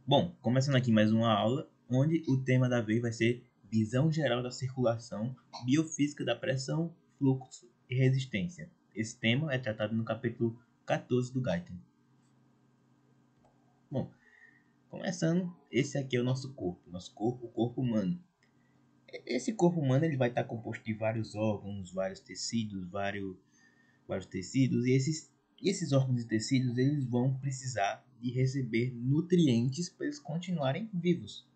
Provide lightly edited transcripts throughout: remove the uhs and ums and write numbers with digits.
Bom, começando aqui mais uma aula, onde o tema da vez vai ser visão geral da circulação, biofísica da pressão, fluxo e resistência. Esse tema é tratado no capítulo 14 do Guyton. Bom, começando, esse aqui é o nosso corpo, o corpo humano. Esse corpo humano ele vai estar composto de vários órgãos, vários tecidos, vários tecidos, e esses órgãos e tecidos eles vão precisar de receber nutrientes para eles continuarem vivos.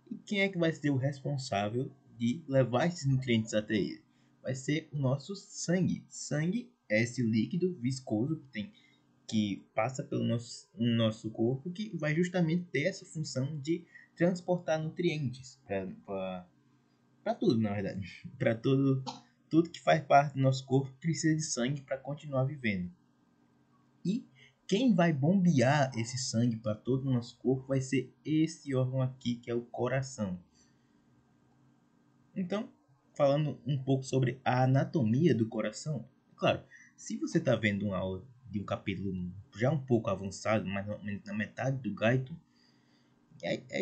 E quem é que vai ser o responsável de levar esses nutrientes até ele? Vai ser o nosso sangue. Sangue é esse líquido viscoso que passa pelo nosso corpo, que vai justamente ter essa função de transportar nutrientes para tudo, na verdade. Para tudo que faz parte do nosso corpo precisa de sangue para continuar vivendo. E quem vai bombear esse sangue para todo o nosso corpo vai ser esse órgão aqui, que é o coração. Então, falando um pouco sobre a anatomia do coração, claro, se você está vendo uma aula de um capítulo já um pouco avançado, mais ou menos na metade do Guyton,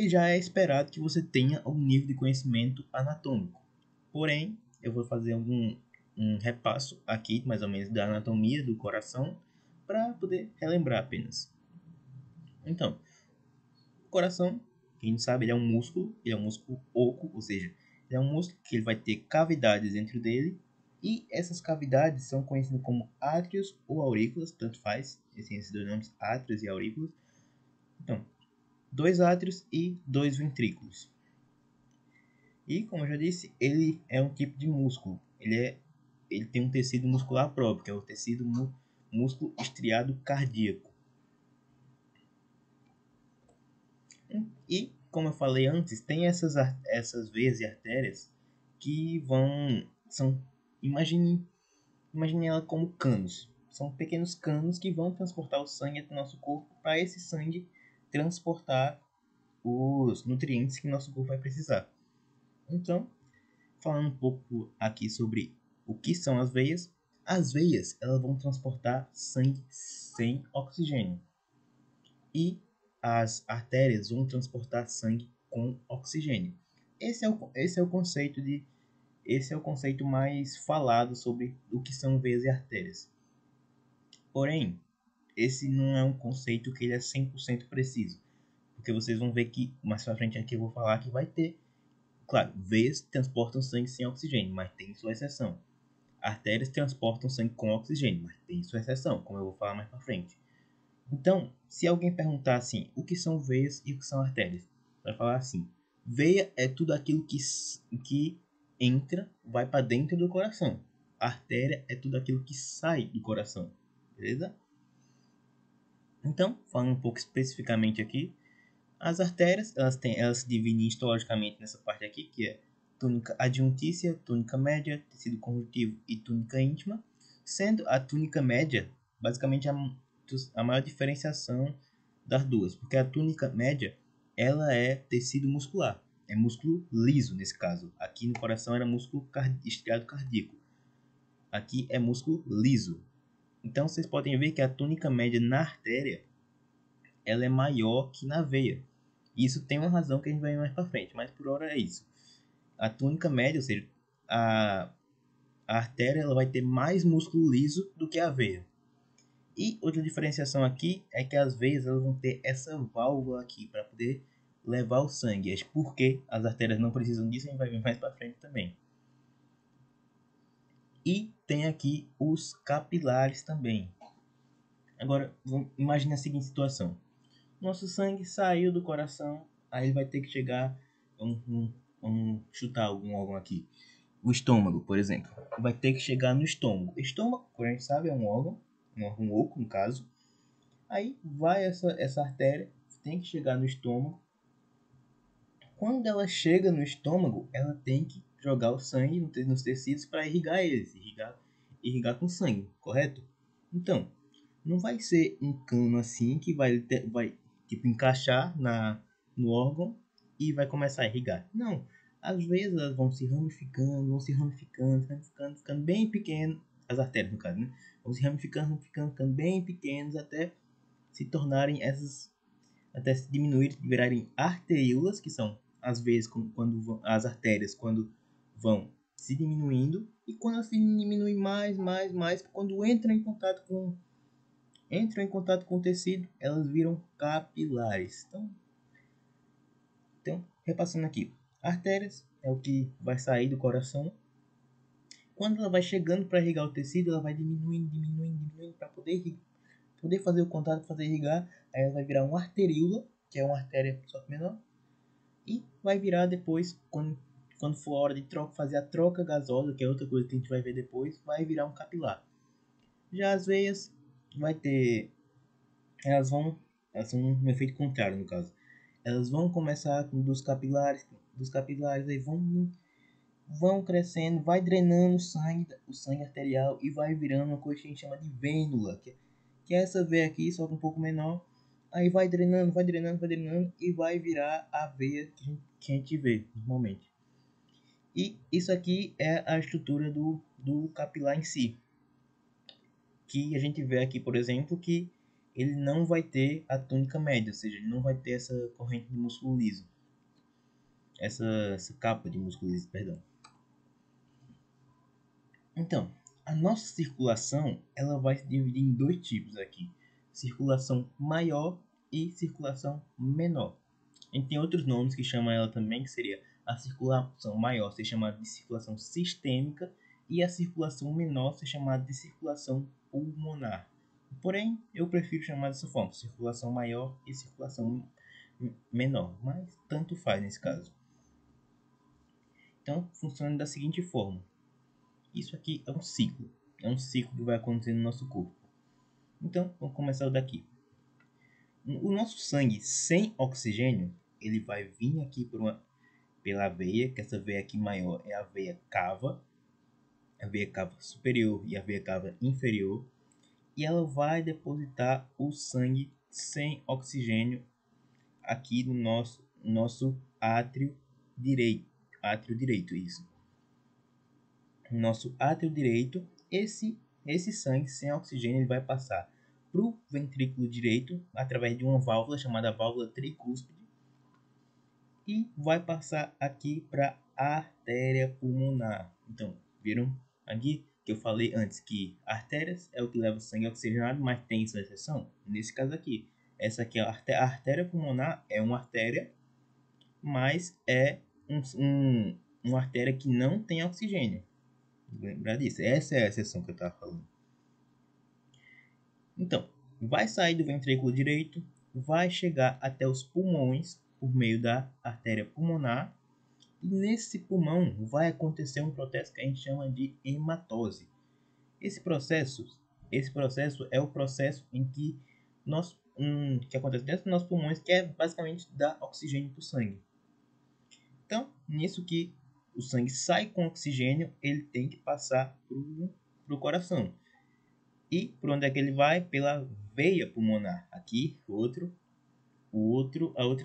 já é esperado que você tenha algum nível de conhecimento anatômico. Porém, eu vou fazer um repasso aqui, mais ou menos, da anatomia do coração, para poder relembrar apenas. Então, o coração, quem não sabe, ele é um músculo oco, ou seja, ele é um músculo que ele vai ter cavidades dentro dele, e essas cavidades são conhecidas como átrios ou aurículas, tanto faz, existem esses dois nomes, átrios e aurículas. Então, dois átrios e dois ventrículos. E, como eu já disse, ele é um tipo de músculo, ele tem um tecido muscular próprio, que é o tecido músculo estriado cardíaco. E, como eu falei antes, tem essas veias e artérias que imagine ela como canos. São pequenos canos que vão transportar o sangue do nosso corpo para esse sangue transportar os nutrientes que nosso corpo vai precisar. Então, falando um pouco aqui sobre o que são as veias elas vão transportar sangue sem oxigênio. E as artérias vão transportar sangue com oxigênio. Esse é o conceito mais falado sobre o que são veias e artérias. Porém, esse não é um conceito que ele é 100% preciso, porque vocês vão ver que mais pra frente aqui eu vou falar que vai ter, claro, veias transportam sangue sem oxigênio, mas tem sua exceção. Artérias transportam sangue com oxigênio, mas tem sua exceção, como eu vou falar mais pra frente. Então, se alguém perguntar assim, o que são veias e o que são artérias? Vai falar assim, veia é tudo aquilo que entra, vai para dentro do coração. Artéria é tudo aquilo que sai do coração, beleza? Então, falando um pouco especificamente aqui, as artérias, elas se dividem histologicamente nessa parte aqui, que é túnica adjuntícia, túnica média, tecido conjuntivo e túnica íntima, sendo a túnica média basicamente a maior diferenciação das duas, porque a túnica média ela é tecido muscular, é músculo liso nesse caso. Aqui no coração era músculo estriado cardíaco, aqui é músculo liso. Então vocês podem ver que a túnica média na artéria ela é maior que na veia. Isso tem uma razão que a gente vai ver mais para frente, mas por hora é isso. A túnica média, ou seja, a artéria ela vai ter mais músculo liso do que a veia. E outra diferenciação aqui é que as veias elas vão ter essa válvula aqui para poder levar o sangue. É porque as artérias não precisam disso, a gente vai ver mais para frente também. E tem aqui os capilares também. Agora, imagine a seguinte situação. Nosso sangue saiu do coração, aí ele vai ter que chegar, vamos chutar algum órgão aqui. O estômago, por exemplo, vai ter que chegar no estômago. Estômago, como a gente sabe, é um órgão oco, no caso. Aí vai essa artéria, tem que chegar no estômago. Quando ela chega no estômago, ela tem que jogar o sangue nos tecidos para irrigar eles, irrigar com sangue, correto? Então, não vai ser um cano assim que vai tipo encaixar no órgão e vai começar a irrigar. Não, às vezes elas vão se ramificando, ficando bem pequenas, as artérias no caso, né? Vão se ramificando, ficando bem pequenos até se tornarem até se diminuir e virarem arteríolas, que são as veias quando vão, as artérias quando vão se diminuindo, e quando elas se diminuem mais, quando entram em contato com o tecido, elas viram capilares. Então, repassando aqui, artérias é o que vai sair do coração. Quando ela vai chegando para irrigar o tecido, ela vai diminuindo para poder fazer o contato, fazer irrigar. Aí ela vai virar uma arteríola, que é uma artéria só que menor, e vai virar depois, quando for a hora de fazer a troca gasosa, que é outra coisa que a gente vai ver depois, vai virar um capilar. Já as veias vai ter, elas vão um efeito contrário no caso. Elas vão começar dos capilares aí vão crescendo, vai drenando o sangue arterial e vai virando uma coisa que a gente chama de vênula, que é essa veia aqui, só que um pouco menor. Aí vai drenando e vai virar a veia que a gente vê normalmente. E isso aqui é a estrutura do capilar em si. Que a gente vê aqui, por exemplo, que ele não vai ter a túnica média, ou seja, ele não vai ter essa corrente de músculo liso. Essa capa de músculo liso, perdão. Então, a nossa circulação ela vai se dividir em dois tipos aqui: circulação maior e circulação menor. A gente tem outros nomes que chamam ela também, que seria a circulação maior ser chamada de circulação sistêmica e a circulação menor ser chamada de circulação pulmonar. Porém, eu prefiro chamar dessa forma: circulação maior e circulação menor, mas tanto faz nesse caso. Então, funciona da seguinte forma: isso aqui é um ciclo. É um ciclo que vai acontecer no nosso corpo. Então, vamos começar daqui. O nosso sangue sem oxigênio, ele vai vir aqui pela veia, que essa veia aqui maior é a veia cava superior e a veia cava inferior, e ela vai depositar o sangue sem oxigênio aqui no nosso átrio direito, isso. Nosso átrio direito, esse sangue sem oxigênio ele vai passar para o ventrículo direito através de uma válvula chamada válvula tricúspide e vai passar aqui para a artéria pulmonar. Então, viram aqui que eu falei antes que artérias é o que leva o sangue oxigenado, mas tem sua exceção? Nesse caso aqui, essa aqui a artéria pulmonar é uma artéria, mas é uma artéria que não tem oxigênio. Lembrar disso. Essa é a exceção que eu estava falando. Então, vai sair do ventrículo direito, vai chegar até os pulmões por meio da artéria pulmonar. E nesse pulmão vai acontecer um processo que a gente chama de hematose. Esse processo é o processo em que que acontece dentro dos nossos pulmões, que é basicamente dar oxigênio para o sangue. Então, nisso que o sangue sai com oxigênio, ele tem que passar para o coração. E por onde é que ele vai? Pela veia pulmonar. Aqui, a outra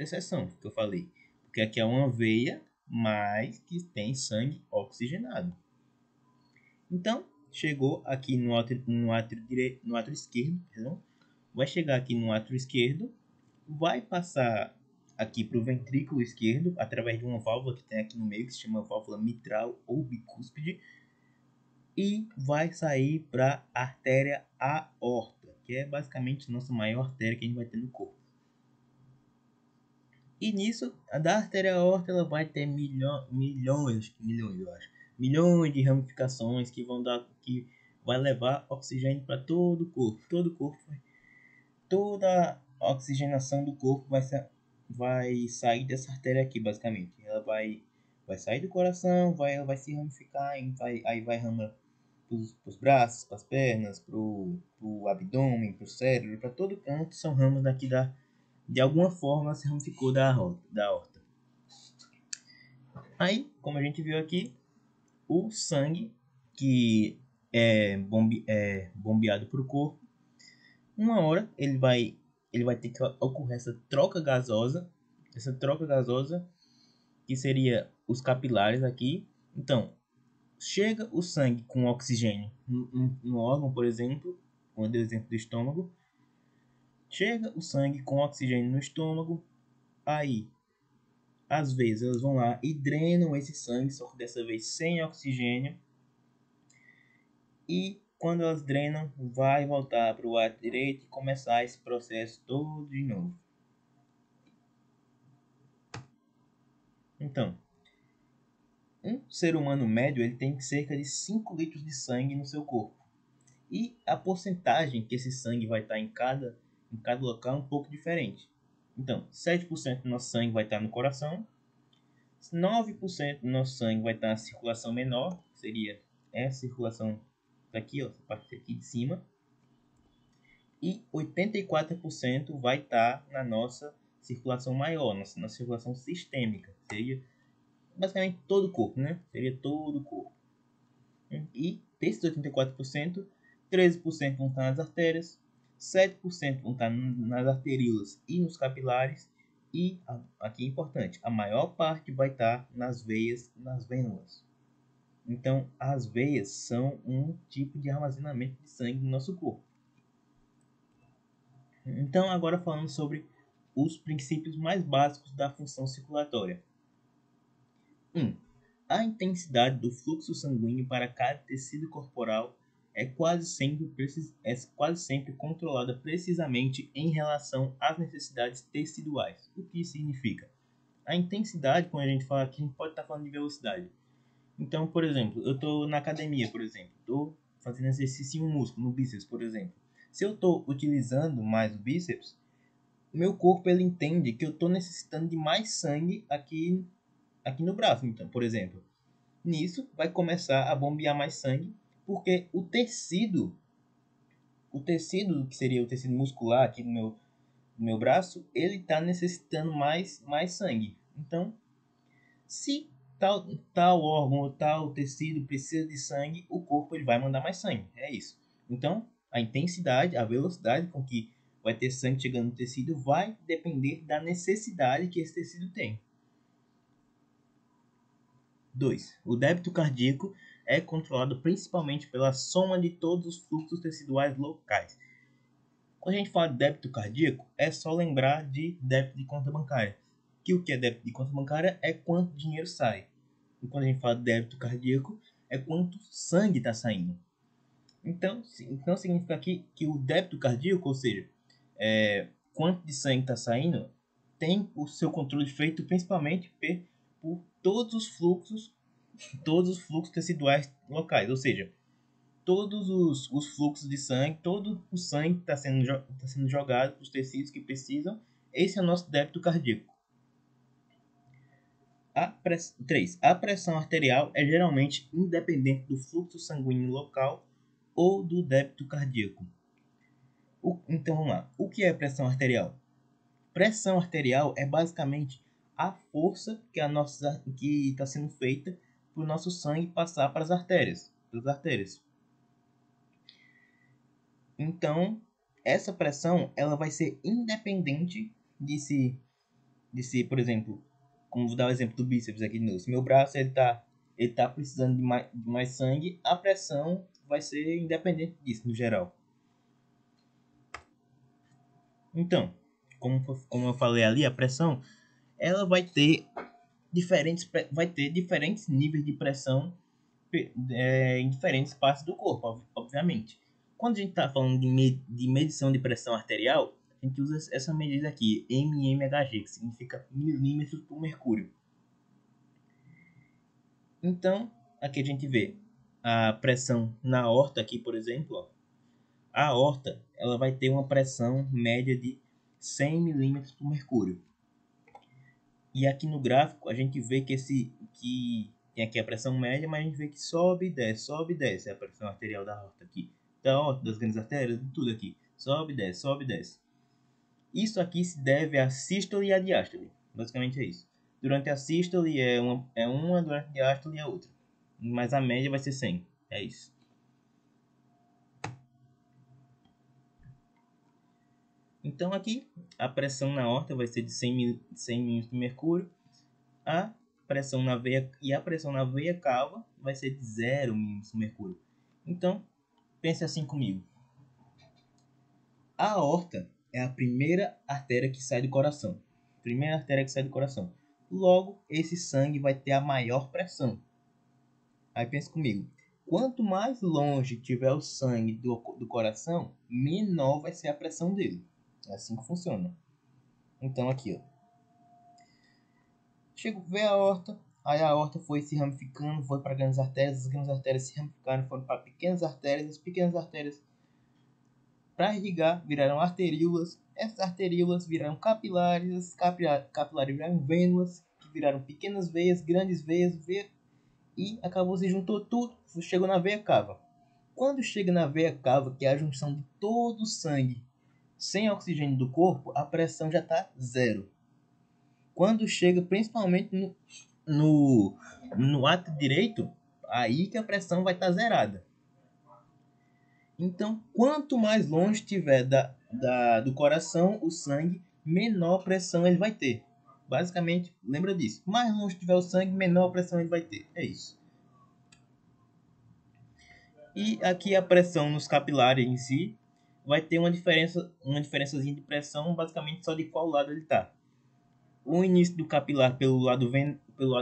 exceção que eu falei. Porque aqui é uma veia, mas que tem sangue oxigenado. Então, chegou aqui no átrio esquerdo, perdão. Vai chegar aqui no átrio esquerdo, vai passar aqui para o ventrículo esquerdo, através de uma válvula que tem aqui no meio, que se chama válvula mitral ou bicúspide, e vai sair para a artéria aorta, que é basicamente a nossa maior artéria que a gente vai ter no corpo. E nisso, a da artéria aorta ela vai ter milhões de ramificações que vai levar oxigênio para todo o corpo. Toda a oxigenação do corpo vai sair dessa artéria aqui, basicamente. Ela vai sair do coração, vai se ramificar, aí vai rama para os braços, para as pernas, para o abdômen, para o cérebro, para todo canto. São ramos daqui de alguma forma se ramificou da aorta. Aí, como a gente viu aqui, o sangue que é bombeado para o corpo, uma hora ele vai ter que ocorrer essa troca gasosa que seria os capilares aqui. Então, chega o sangue com oxigênio no órgão, por exemplo, como deu o exemplo do estômago, Chega o sangue com oxigênio no estômago, aí as veias elas vão lá e drenam esse sangue, só que dessa vez sem oxigênio. E quando elas drenam, vai voltar para o ato direito e começar esse processo todo de novo. Então, um ser humano médio ele tem cerca de 5 litros de sangue no seu corpo. E a porcentagem que esse sangue vai estar em cada local é um pouco diferente. Então, 7% do nosso sangue vai estar no coração, 9% do nosso sangue vai estar na circulação menor, que seria essa circulação daqui, ó, essa parte aqui de cima, e 84% vai estar na nossa circulação maior, na circulação sistêmica, seria basicamente todo o corpo, né? Seria todo o corpo. E desses 84%, 13% vão estar nas artérias, 7% vão estar nas arteríolas e nos capilares, e aqui é importante, a maior parte vai estar nas veias e nas vênulas. Então, as veias são um tipo de armazenamento de sangue no nosso corpo. Então, agora falando sobre os princípios mais básicos da função circulatória. 1. A intensidade do fluxo sanguíneo para cada tecido corporal é quase sempre controlada precisamente em relação às necessidades teciduais. O que isso significa? A intensidade, quando a gente fala aqui, a gente pode estar falando de velocidade. Então, por exemplo, eu estou na academia, por exemplo, estou fazendo exercício em um músculo, no bíceps, por exemplo. Se eu estou utilizando mais o bíceps, meu corpo ele entende que eu estou necessitando de mais sangue aqui no braço. Então, por exemplo, nisso vai começar a bombear mais sangue, porque o tecido que seria o tecido muscular aqui no meu braço, ele está necessitando mais sangue. Então, se tal órgão ou tal tecido precisa de sangue, o corpo ele vai mandar mais sangue. É isso. Então, a intensidade, a velocidade com que vai ter sangue chegando no tecido vai depender da necessidade que esse tecido tem. 2. O débito cardíaco é controlado principalmente pela soma de todos os fluxos teciduais locais. Quando a gente fala de débito cardíaco, é só lembrar de débito de conta bancária. Que o que é débito de conta bancária é quanto dinheiro sai. E quando a gente fala de débito cardíaco, é quanto sangue está saindo. Então significa aqui que o débito cardíaco, ou seja, quanto de sangue está saindo, tem o seu controle feito principalmente por todos os fluxos teciduais locais, ou seja, todos os fluxos de sangue, todo o sangue está sendo jogado para os tecidos que precisam. Esse é o nosso débito cardíaco. 3. A pressão arterial é geralmente independente do fluxo sanguíneo local ou do débito cardíaco. Então vamos lá. O que é pressão arterial? Pressão arterial é basicamente a força que está sendo feita para o nosso sangue passar para as artérias. Então, essa pressão ela vai ser independente de se, por exemplo, como vou dar o exemplo do bíceps aqui de novo. Se meu braço ele tá precisando de mais sangue, a pressão vai ser independente disso no geral. Então, como eu falei ali, a pressão ela vai ter diferentes níveis de pressão em diferentes partes do corpo, obviamente. Quando a gente está falando de medição de pressão arterial, a gente usa essa medida aqui, mmHg, que significa milímetros por mercúrio. Então, aqui a gente vê a pressão na aorta aqui, por exemplo. Ó. A aorta ela vai ter uma pressão média de 100 milímetros por mercúrio. E aqui no gráfico a gente vê que tem aqui a pressão média, mas a gente vê que sobe e desce. É a pressão arterial da aorta aqui. Da aorta, das grandes artérias, tudo aqui. Sobe e desce. Isso aqui se deve à sístole e à diástole. Basicamente é isso. Durante a sístole é uma, durante a diástole é outra. Mas a média vai ser 100. É isso. Então aqui a pressão na aorta vai ser de 100 milímetros de mercúrio. A pressão na veia cava vai ser de 0 milímetros de mercúrio. Então, pense assim comigo. A aorta, é a primeira artéria que sai do coração. Primeira artéria que sai do coração. Logo, esse sangue vai ter a maior pressão. Aí pensa comigo. Quanto mais longe tiver o sangue do coração, menor vai ser a pressão dele. É assim que funciona. Então aqui, ó. Chega a ver a aorta. Aí a aorta foi se ramificando, foi para grandes artérias. As grandes artérias se ramificaram, foram para pequenas artérias. As pequenas artérias, para irrigar, viraram arteríolas. Essas arteríolas viraram capilares. As capilares viraram vênulas, que viraram pequenas veias, grandes veias, e acabou, se juntou tudo, chegou na veia cava. Quando chega na veia cava, que é a junção de todo o sangue sem oxigênio do corpo, a pressão já está zero. Quando chega principalmente no ato direito, aí que a pressão vai estar zerada. Então, quanto mais longe estiver do coração o sangue, menor pressão ele vai ter. Basicamente, lembra disso. Mais longe tiver o sangue, menor pressão ele vai ter. É isso. E aqui a pressão nos capilares em si vai ter uma diferençazinha de pressão, basicamente só de qual lado ele está. O início do capilar pelo lado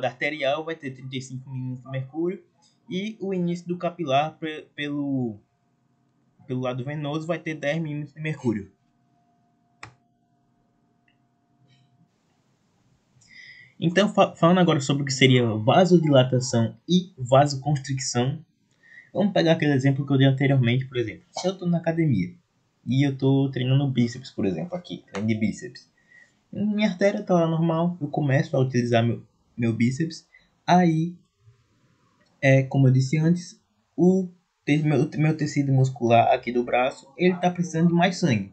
arterial vai ter 35 mm de mercúrio, e o início do capilar pelo lado venoso vai ter 10 mm de mercúrio. Então, falando agora sobre o que seria vasodilatação e vasoconstricção, vamos pegar aquele exemplo que eu dei anteriormente, por exemplo. Se eu estou na academia e eu estou treinando bíceps, por exemplo, aqui, treino de bíceps. Minha artéria está lá normal, eu começo a utilizar meu bíceps. Aí, como eu disse antes, meu tecido muscular aqui do braço, ele está precisando de mais sangue.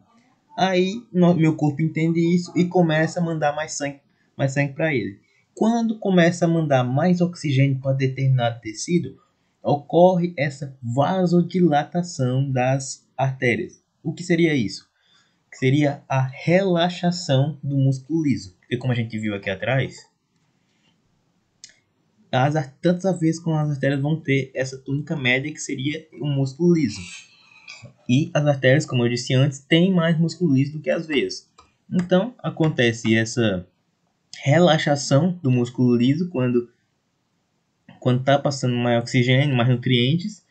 Aí, meu corpo entende isso e começa a mandar mais sangue para ele. Quando começa a mandar mais oxigênio para determinado tecido, ocorre essa vasodilatação das artérias. O que seria isso? Que seria a relaxação do músculo liso. Porque como a gente viu aqui atrás, tantas vezes como as artérias vão ter essa túnica média que seria o músculo liso. E as artérias, como eu disse antes, têm mais músculo liso do que as veias. Então, acontece essa relaxação do músculo liso quando está passando mais oxigênio, mais nutrientes,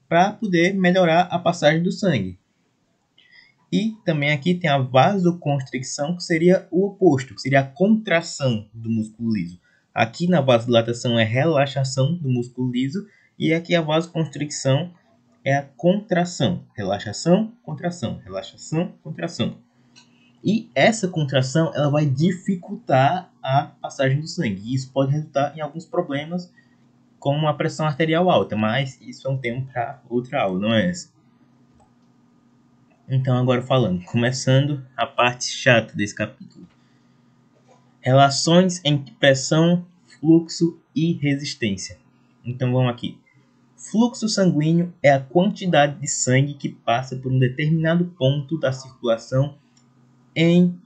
para poder melhorar a passagem do sangue. E também aqui tem a vasoconstricção, que seria o oposto, que seria a contração do músculo liso. Aqui na vasodilatação é relaxação do músculo liso, e aqui a vasoconstricção é a contração. Relaxação, contração, relaxação, contração. E essa contração ela vai dificultar a passagem do sangue. E isso pode resultar em alguns problemas, como a pressão arterial alta, mas isso é um tema para outra aula, não é essa? Então, agora falando, começando a parte chata desse capítulo. Relações entre pressão, fluxo e resistência. Então, vamos aqui. Fluxo sanguíneo é a quantidade de sangue que passa por um determinado ponto da circulação em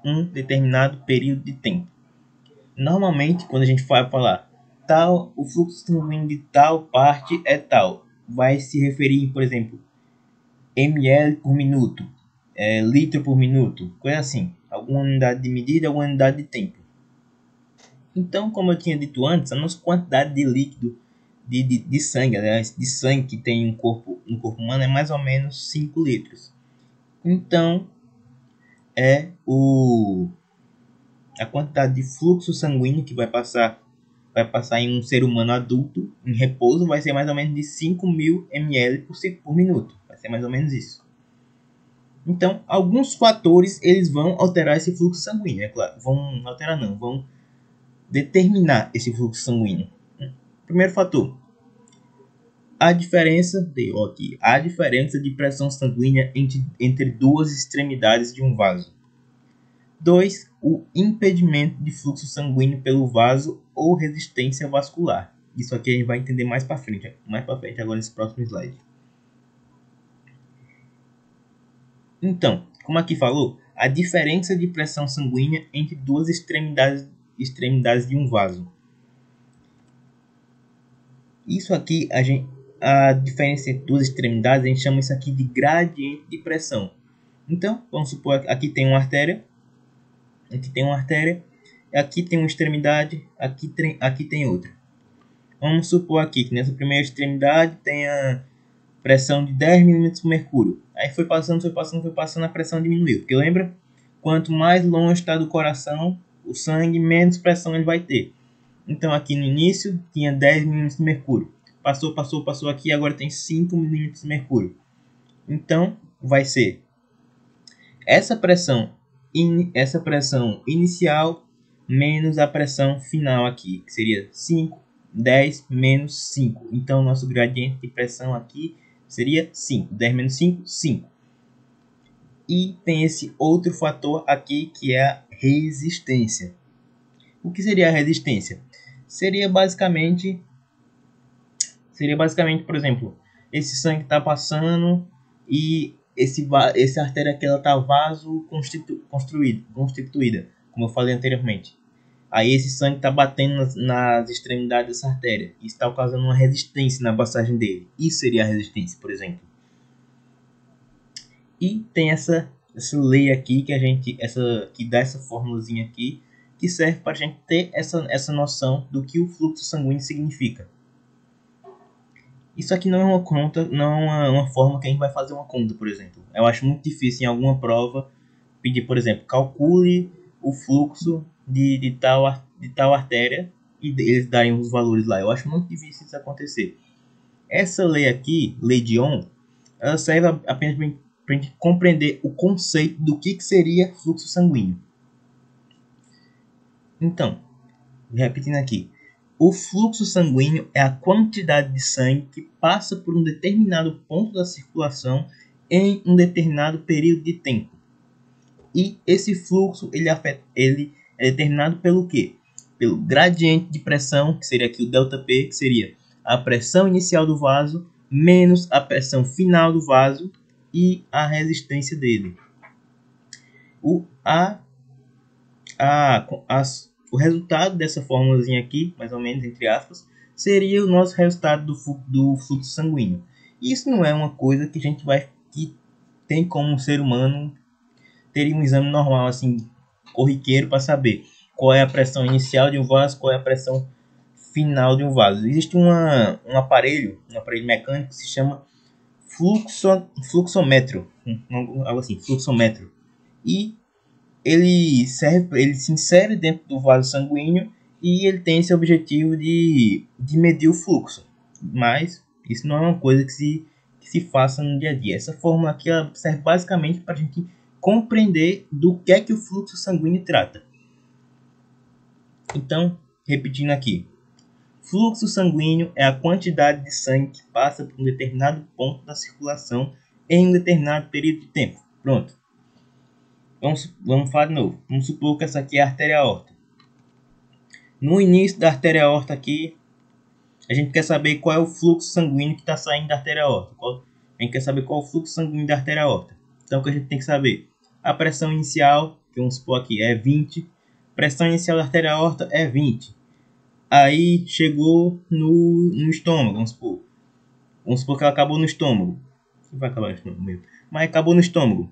um determinado período de tempo. Normalmente, quando a gente vai falar o fluxo sanguíneo de tal parte é tal, vai se referir, por exemplo, ml por minuto, litro por minuto, coisa assim, alguma unidade de medida, alguma unidade de tempo. Então, como eu tinha dito antes, a nossa quantidade de líquido de sangue, aliás, de sangue que tem no corpo humano é mais ou menos 5 litros. Então, a quantidade de fluxo sanguíneo que vai passar em um ser humano adulto em repouso vai ser mais ou menos de 5.000 ml por minuto. Vai ser mais ou menos isso. Então, alguns fatores eles vão alterar esse fluxo sanguíneo, é claro. Vão determinar esse fluxo sanguíneo. Primeiro fator, a diferença de pressão sanguínea entre duas extremidades de um vaso. 2. O impedimento de fluxo sanguíneo pelo vaso ou resistência vascular. Isso aqui a gente vai entender mais para frente agora nesse próximo slide. Então, como aqui falou, a diferença de pressão sanguínea entre duas extremidades de um vaso. Isso aqui, a diferença entre duas extremidades, a gente chama isso aqui de gradiente de pressão. Então, vamos supor que aqui tem uma artéria, aqui tem uma extremidade, aqui tem outra. Vamos supor aqui que nessa primeira extremidade tem a pressão de 10 milímetros por mercúrio. Aí foi passando, a pressão diminuiu. Porque lembra? Quanto mais longe está do coração o sangue, menos pressão ele vai ter. Então aqui no início tinha 10 milímetros de mercúrio. Passou aqui, agora tem 5 milímetros de mercúrio. Então vai ser essa pressão inicial menos a pressão final aqui, que seria 5, 10 menos 5. Então nosso gradiente de pressão aqui seria 5. 10 menos 5, 5. E tem esse outro fator aqui que é a resistência. O que seria a resistência? Seria basicamente, por exemplo, esse sangue está passando e essa artéria aqui ela está constituída, como eu falei anteriormente. Aí esse sangue está batendo nas extremidades dessa artéria. Isso está causando uma resistência na passagem dele. Isso seria a resistência, por exemplo. E tem essa lei aqui que dá essa formulazinha aqui, que serve para a gente ter essa noção do que o fluxo sanguíneo significa. Isso aqui não é uma conta, não é uma forma que a gente vai fazer uma conta, por exemplo. Eu acho muito difícil em alguma prova pedir, por exemplo, calcule o fluxo de tal artéria e eles darem os valores lá. Eu acho muito difícil isso acontecer. Essa lei aqui, lei de Ohm, ela serve apenas para a gente compreender o conceito do que seria fluxo sanguíneo. Então, repetindo aqui, o fluxo sanguíneo é a quantidade de sangue que passa por um determinado ponto da circulação em um determinado período de tempo. E esse fluxo ele é determinado pelo quê? Pelo gradiente de pressão, que seria aqui o ΔP, que seria a pressão inicial do vaso menos a pressão final do vaso e a resistência dele. O resultado dessa formulazinha aqui, mais ou menos, entre aspas, seria o nosso resultado do fluxo sanguíneo. Isso não é uma coisa que a gente que tem como um ser humano ter um exame normal, assim, corriqueiro, para saber qual é a pressão inicial de um vaso, qual é a pressão final de um vaso. Existe um aparelho mecânico que se chama fluxômetro, algo assim, fluxômetro. E ele se insere dentro do vaso sanguíneo e ele tem esse objetivo de medir o fluxo. Mas isso não é uma coisa que se faça no dia a dia. Essa fórmula aqui ela serve basicamente para a gente compreender do que é que o fluxo sanguíneo trata. Então, repetindo aqui. Fluxo sanguíneo é a quantidade de sangue que passa por um determinado ponto da circulação em um determinado período de tempo. Pronto. Vamos falar de novo. Vamos supor que essa aqui é a artéria aorta. No início da artéria aorta aqui, a gente quer saber qual é o fluxo sanguíneo que está saindo da artéria aorta. A gente quer saber qual é o fluxo sanguíneo da artéria aorta. Então, o que a gente tem que saber? A pressão inicial, que vamos supor aqui, é 20. Pressão inicial da artéria aorta é 20. Aí chegou no estômago, vamos supor. Vamos supor que ela acabou no estômago. Vai acabar no estômago mesmo. Mas acabou no estômago.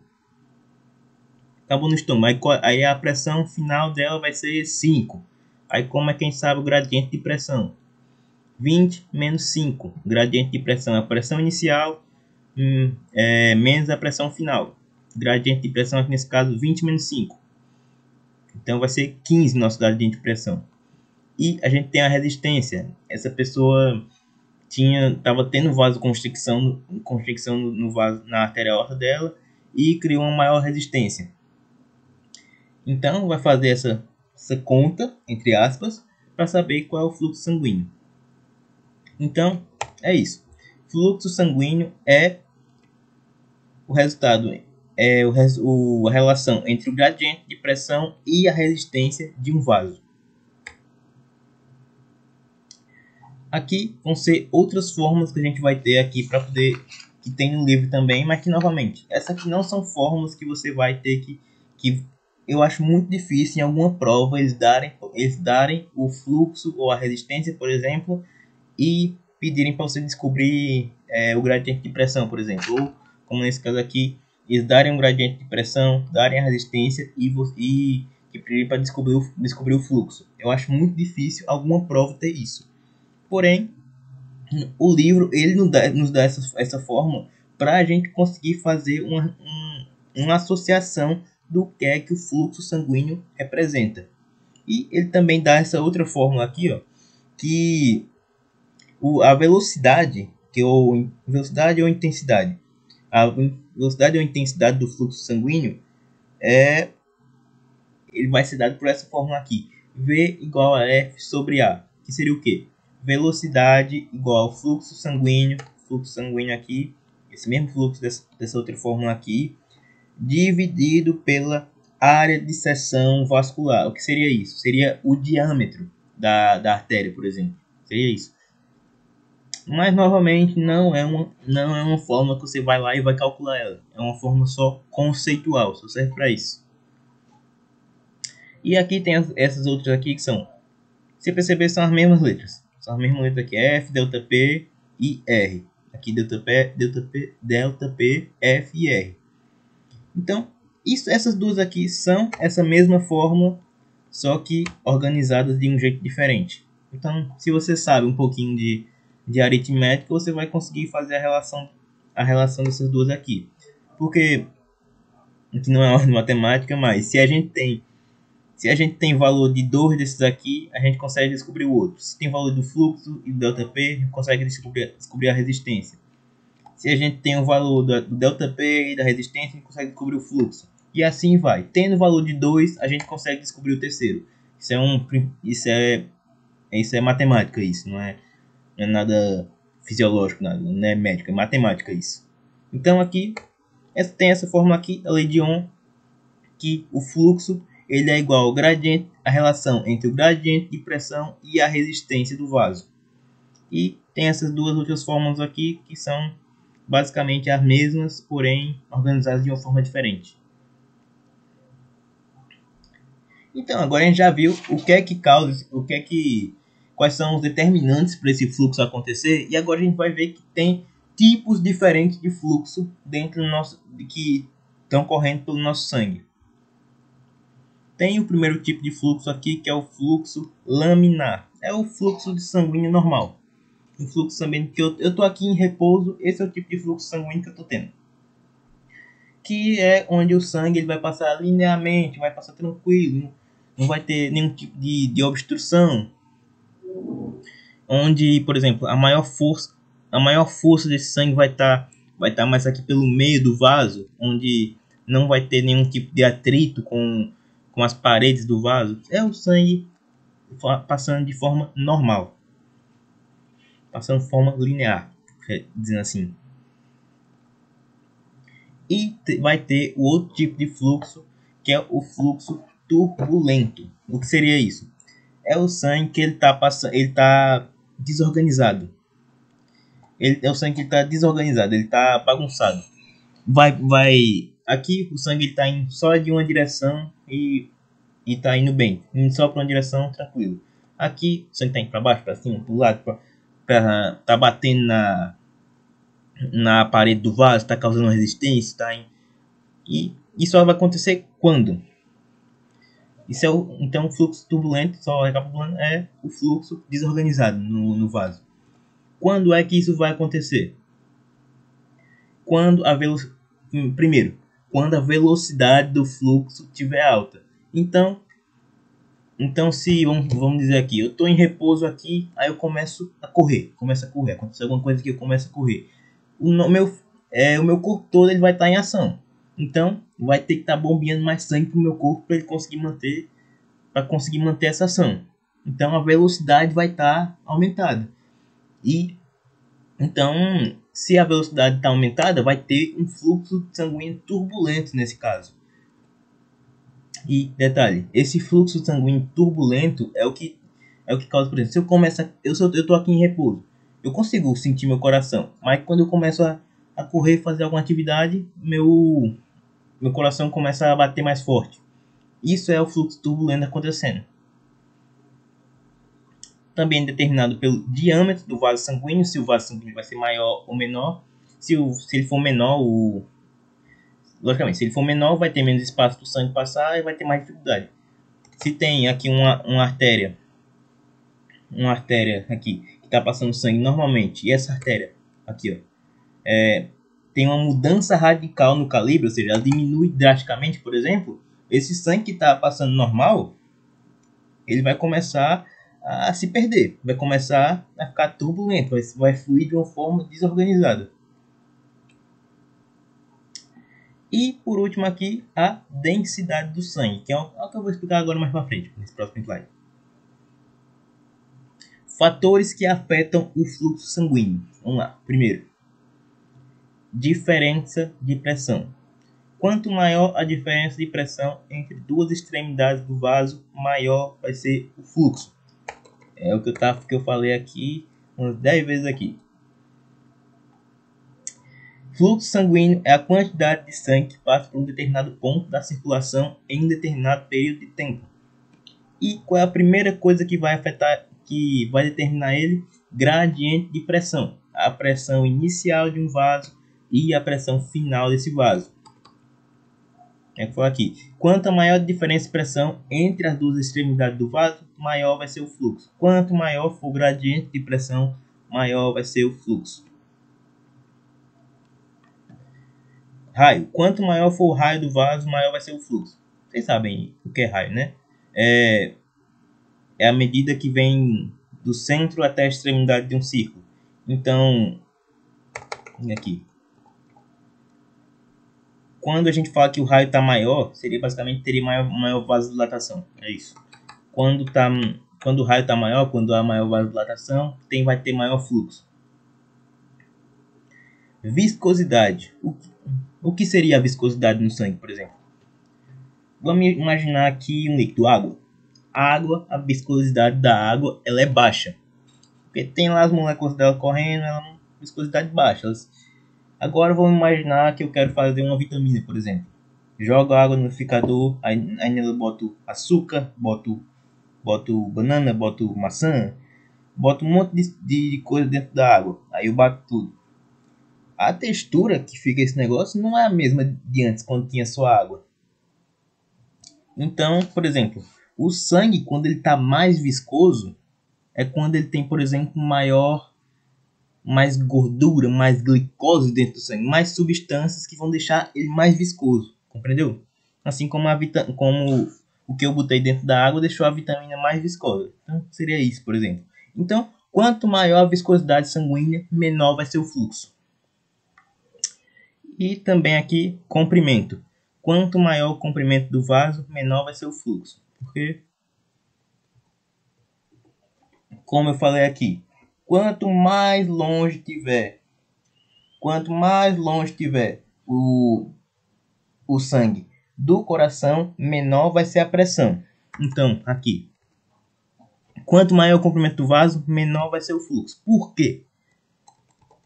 Aí a pressão final dela vai ser 5. Aí como é que a gente sabe o gradiente de pressão? 20 menos 5. Gradiente de pressão é a pressão inicial menos a pressão final. Gradiente de pressão aqui nesse caso 20 menos 5. Então vai ser 15 nosso gradiente de pressão. E a gente tem a resistência. Essa pessoa estava tendo vasoconstricção no vaso, na artéria aorta dela e criou uma maior resistência. Então, vai fazer essa conta, entre aspas, para saber qual é o fluxo sanguíneo. Então, é isso. Fluxo sanguíneo é o resultado, a relação entre o gradiente de pressão e a resistência de um vaso. Aqui vão ser outras fórmulas que a gente vai ter aqui para poder, que tem no livro também, mas que novamente, essas aqui não são fórmulas que você vai ter que eu acho muito difícil em alguma prova eles darem o fluxo ou a resistência, por exemplo, e pedirem para você descobrir o gradiente de pressão, por exemplo, ou como nesse caso aqui, eles darem um gradiente de pressão, darem a resistência e para descobrir o fluxo. Eu acho muito difícil alguma prova ter isso. Porém, o livro ele nos dá essa fórmula para a gente conseguir fazer uma associação do que é que o fluxo sanguíneo representa. E ele também dá essa outra fórmula aqui, ó, que a velocidade, velocidade ou intensidade, a velocidade ou intensidade do fluxo sanguíneo ele vai ser dado por essa fórmula aqui, V igual a F sobre A, que seria o quê? Velocidade igual ao fluxo sanguíneo aqui, esse mesmo fluxo dessa outra fórmula aqui, dividido pela área de seção vascular. O que seria isso? Seria o diâmetro da artéria, por exemplo. Seria isso. Mas, novamente, não é uma fórmula que você vai lá e vai calcular ela. É uma fórmula só conceitual, só serve para isso. E aqui tem essas outras aqui que são, se perceber, são as mesmas letras. São as mesmas letras aqui, F, delta P e R. Aqui delta P, F e R. Então, essas duas aqui são essa mesma fórmula, só que organizadas de um jeito diferente. Então, se você sabe um pouquinho de aritmética, você vai conseguir fazer a relação dessas duas aqui. Porque, que não é ordem matemática, mas se a gente tem valor de 2 desses aqui, a gente consegue descobrir o outro. Se tem valor do fluxo e do ΔP, a gente consegue descobrir a resistência. Se a gente tem o valor do ΔP e da resistência, a gente consegue descobrir o fluxo. E assim vai. Tendo o valor de 2, a gente consegue descobrir o terceiro. Isso é matemática, isso. Não é nada fisiológico, nada, não é médica, é matemática isso. Então aqui, tem essa fórmula aqui, a lei de Ohm, que o fluxo ele é igual ao gradiente, a relação entre o gradiente de pressão e a resistência do vaso. E tem essas duas outras fórmulas aqui que são basicamente as mesmas, porém organizadas de uma forma diferente. Então, agora a gente já viu o que é que causa, quais são os determinantes para esse fluxo acontecer, e agora a gente vai ver que tem tipos diferentes de fluxo dentro do que estão correndo pelo nosso sangue. Tem o primeiro tipo de fluxo aqui, que é o fluxo laminar. É o fluxo de sanguíneo normal. O fluxo sanguíneo que eu estou aqui em repouso, esse é o tipo de fluxo sanguíneo que eu estou tendo. Que é onde o sangue ele vai passar linearmente, vai passar tranquilo, não vai ter nenhum tipo de obstrução. Onde, por exemplo, a maior força desse sangue vai estar mais aqui pelo meio do vaso, onde não vai ter nenhum tipo de atrito com as paredes do vaso. É o sangue passando de forma normal, passando de forma linear, dizendo assim. E vai ter o outro tipo de fluxo, que é o fluxo turbulento. O que seria isso? É o sangue que ele está desorganizado. É o sangue que está desorganizado, ele está bagunçado. Aqui o sangue está indo só de uma direção e está indo bem, indo só para uma direção tranquilo. Aqui o sangue está indo para baixo, para cima, para o lado, tá batendo na parede do vaso, está causando resistência, e isso só vai acontecer quando? Então o fluxo turbulento, só recapitulando, é o fluxo desorganizado no vaso. Quando é que isso vai acontecer? Primeiro, quando a velocidade do fluxo estiver alta. Então se vamos dizer aqui, eu estou em repouso aqui, aí eu começo a correr, acontece alguma coisa que eu começo a correr. O meu corpo todo ele vai estar em ação. Então vai ter que estar bombeando mais sangue para o meu corpo para ele conseguir manter essa ação. Então a velocidade vai estar aumentada. E então, se a velocidade está aumentada, vai ter um fluxo sanguíneo turbulento nesse caso. E detalhe, esse fluxo sanguíneo turbulento é o que causa, por exemplo, se eu estou aqui em repouso, eu consigo sentir meu coração, mas quando eu começo a correr, fazer alguma atividade, meu coração começa a bater mais forte. Isso é o fluxo turbulento acontecendo. Também determinado pelo diâmetro do vaso sanguíneo, se o vaso sanguíneo vai ser maior ou menor. Se ele for menor, logicamente, se ele for menor, vai ter menos espaço para o sangue passar e vai ter mais dificuldade. Se tem aqui uma artéria aqui que está passando sangue normalmente, e essa artéria aqui, ó, tem uma mudança radical no calibre, ou seja, ela diminui drasticamente, por exemplo, esse sangue que está passando normal, ele vai começar a se perder, vai começar a ficar turbulento, vai fluir de uma forma desorganizada. E por último aqui, a densidade do sangue, que é o que eu vou explicar agora mais para frente, nesse próximo slide. Fatores que afetam o fluxo sanguíneo. Vamos lá. Primeiro, diferença de pressão. Quanto maior a diferença de pressão entre duas extremidades do vaso, maior vai ser o fluxo. É o que eu falei aqui umas 10 vezes aqui. Fluxo sanguíneo é a quantidade de sangue que passa por um determinado ponto da circulação em um determinado período de tempo. E qual é a primeira coisa que vai afetar, que vai determinar ele? Gradiente de pressão. A pressão inicial de um vaso e a pressão final desse vaso. É o que eu falo aqui. Quanto maior a diferença de pressão entre as duas extremidades do vaso, maior vai ser o fluxo. Quanto maior for o gradiente de pressão, maior vai ser o fluxo. Raio. Quanto maior for o raio do vaso, maior vai ser o fluxo. Vocês sabem o que é raio, né? É a medida que vem do centro até a extremidade de um círculo. Então, aqui. Quando a gente fala que o raio está maior, seria basicamente teria maior vasodilatação. É isso. Quando o raio está maior, quando há maior vasodilatação, vai ter maior fluxo. Viscosidade. O que seria a viscosidade no sangue, por exemplo? Vamos imaginar aqui um líquido, água. A viscosidade da água ela é baixa. Porque tem lá as moléculas dela correndo, ela tem viscosidade baixa. Agora vamos imaginar que eu quero fazer uma vitamina, por exemplo. Jogo água no liquidificador, aí nela boto açúcar, boto banana, boto maçã, boto um monte de coisa dentro da água. Aí eu bato tudo. A textura que fica esse negócio não é a mesma de antes, quando tinha só água. Então, por exemplo, o sangue, quando ele está mais viscoso, é quando ele tem, por exemplo, mais gordura, mais glicose dentro do sangue, mais substâncias que vão deixar ele mais viscoso, compreendeu? Assim como o que eu botei dentro da água deixou a vitamina mais viscosa. Então, seria isso, por exemplo. Então, quanto maior a viscosidade sanguínea, menor vai ser o fluxo. E também aqui, comprimento. Quanto maior o comprimento do vaso, menor vai ser o fluxo. Porque, como eu falei aqui, quanto mais longe tiver o sangue do coração, menor vai ser a pressão. Então, aqui, quanto maior o comprimento do vaso, menor vai ser o fluxo. Por quê?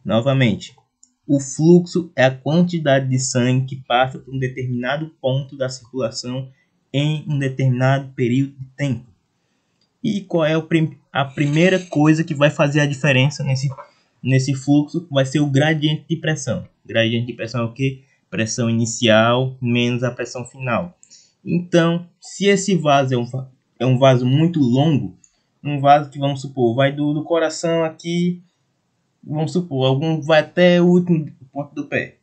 Novamente, o fluxo é a quantidade de sangue que passa por um determinado ponto da circulação em um determinado período de tempo. E qual é a primeira coisa que vai fazer a diferença nesse fluxo? Vai ser o gradiente de pressão. Gradiente de pressão é o quê? Pressão inicial menos a pressão final. Então, se esse vaso é um vaso muito longo, um vaso que, vamos supor, vai do coração aqui, vamos supor, algum vai até o último ponto do pé.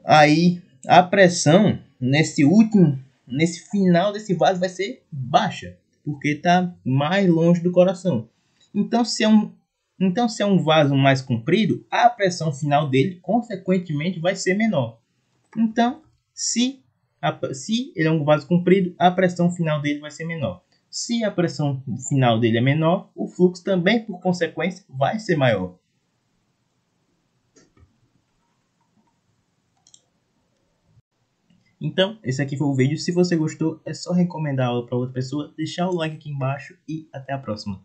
Aí, a pressão nesse final desse vaso vai ser baixa, porque está mais longe do coração. Então, se é um vaso mais comprido, a pressão final dele, consequentemente, vai ser menor. Então, se ele é um vaso comprido, a pressão final dele vai ser menor. Se a pressão final dele é menor, o fluxo também, por consequência, vai ser maior. Então, esse aqui foi o vídeo. Se você gostou, é só recomendar a aula para outra pessoa, deixar o like aqui embaixo e até a próxima.